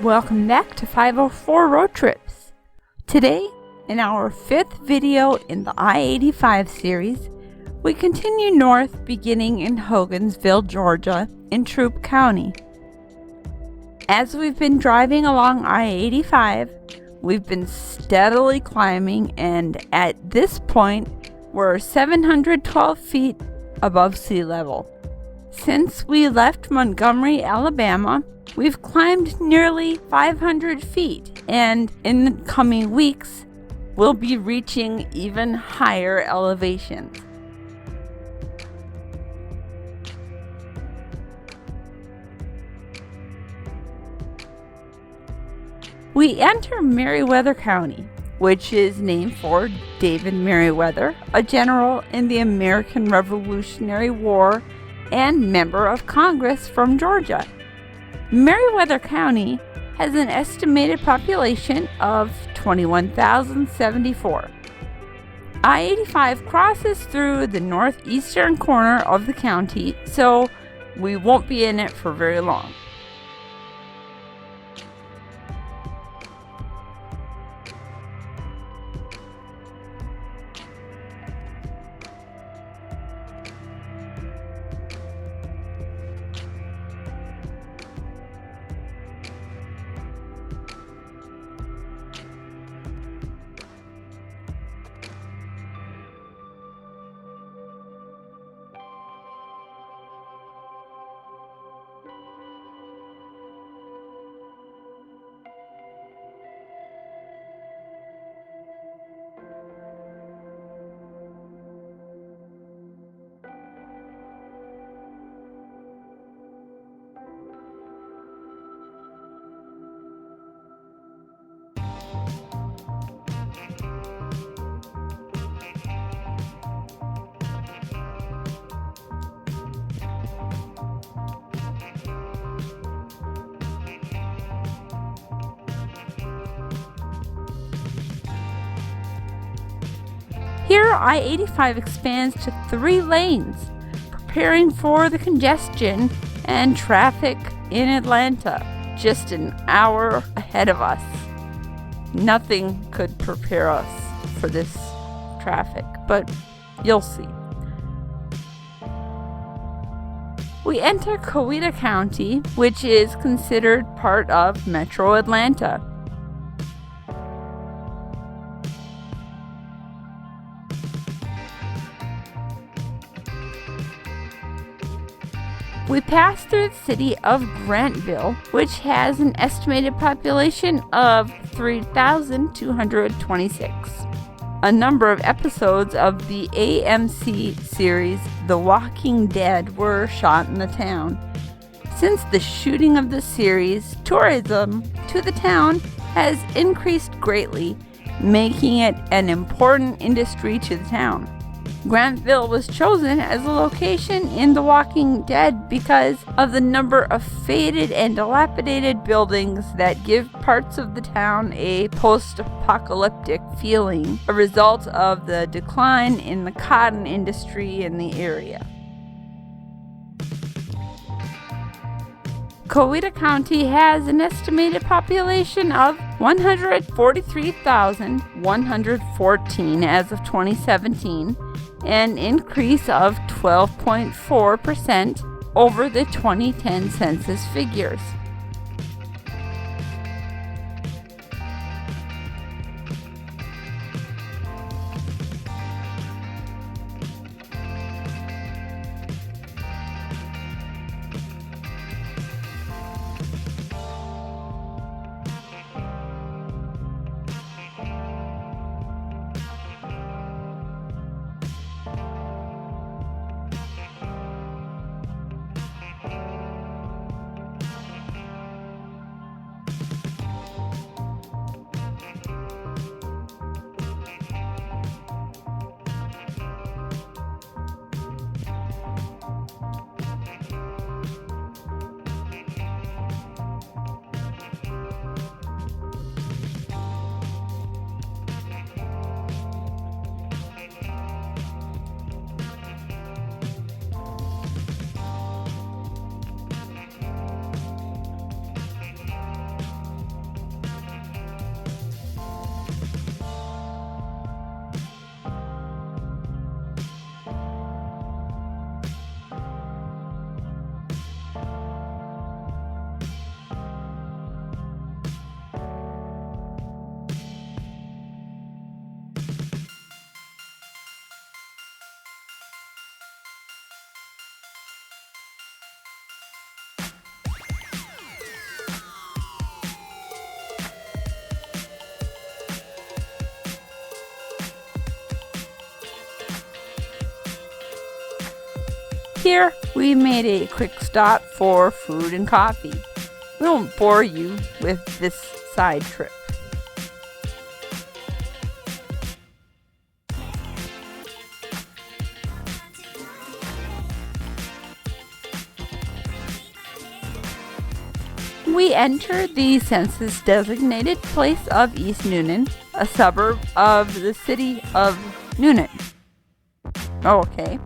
Welcome back to 504 Road Trips. Today, in our 5th video in the I-85 series, we continue north beginning in Hogansville, Georgia, in Troup County. As we've been driving along I-85, we've been steadily climbing, and at this point, we're 712 feet above sea level. Since we left Montgomery, Alabama, we've climbed nearly 500 feet, and in the coming weeks, we'll be reaching even higher elevations. We enter Meriwether County, which is named for David Meriwether, a general in the American Revolutionary War and member of Congress from Georgia. Meriwether County has an estimated population of 21,074. I-85 crosses through the northeastern corner of the county, so we won't be in it for very long. Here, I-85 expands to 3 lanes, preparing for the congestion and traffic in Atlanta, just an hour ahead of us. Nothing could prepare us for this traffic, but you'll see. We enter Coweta County, which is considered part of Metro Atlanta. We pass through the city of Grantville, which has an estimated population of 3,226. A number of episodes of the AMC series The Walking Dead were shot in the town. Since the shooting of the series, tourism to the town has increased greatly, making it an important industry to the town. Grantville was chosen as a location in The Walking Dead because of the number of faded and dilapidated buildings that give parts of the town a post-apocalyptic feeling, a result of the decline in the cotton industry in the area. Coweta County has an estimated population of 143,114 as of 2017, an increase of 12.4% over the 2010 census figures. Here, we made a quick stop for food and coffee. We won't bore you with this side trip. We entered the census-designated place of East Newnan, a suburb of the city of Newnan. Okay.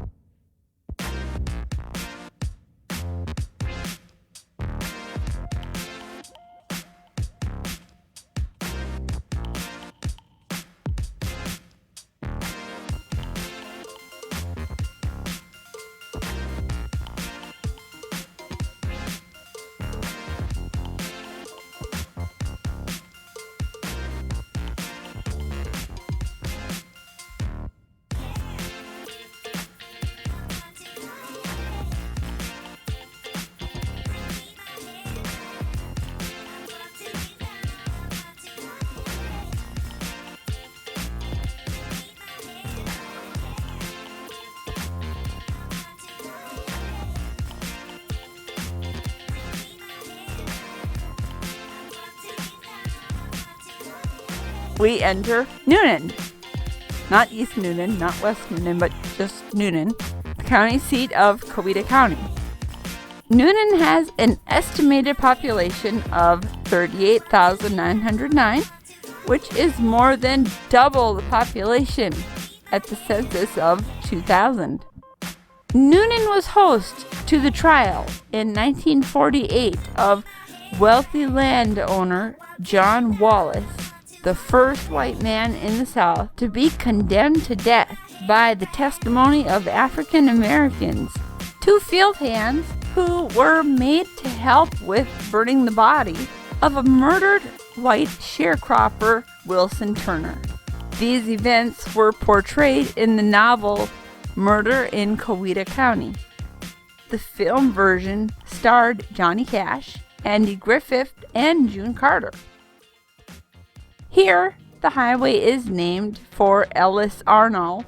We enter Newnan. Not East Newnan, not West Newnan, but just Newnan, the county seat of Coweta County. Newnan has an estimated population of 38,909, which is more than double the population at the census of 2000. Newnan was host to the trial in 1948 of wealthy landowner John Wallace, the first white man in the South to be condemned to death by the testimony of African Americans, two field hands who were made to help with burning the body of a murdered white sharecropper, Wilson Turner. These events were portrayed in the novel Murder in Coweta County. The film version starred Johnny Cash, Andy Griffith, and June Carter. Here, the highway is named for Ellis Arnall,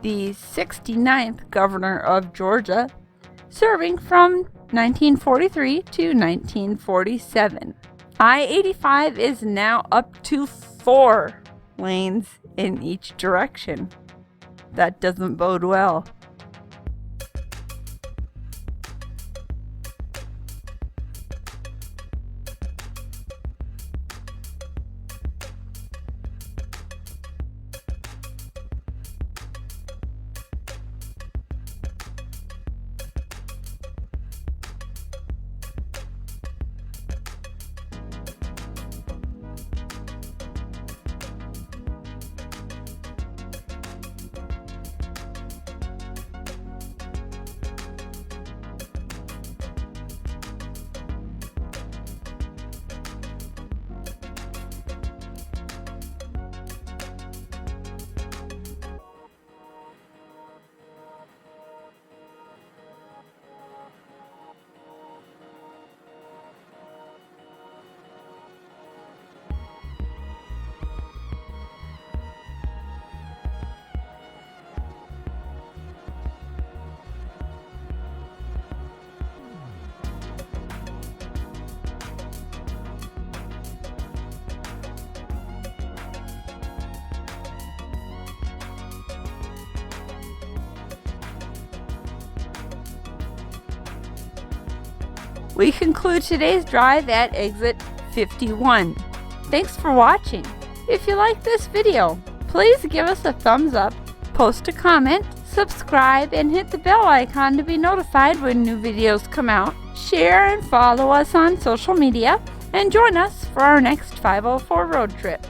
the 69th governor of Georgia, serving from 1943 to 1947. I-85 is now up to 4 lanes in each direction. That doesn't bode well. We conclude today's drive at exit 51. Thanks for watching. If you like this video, please give us a thumbs up, post a comment, subscribe, and hit the bell icon to be notified when new videos come out. Share and follow us on social media, and join us for our next 504 road trip.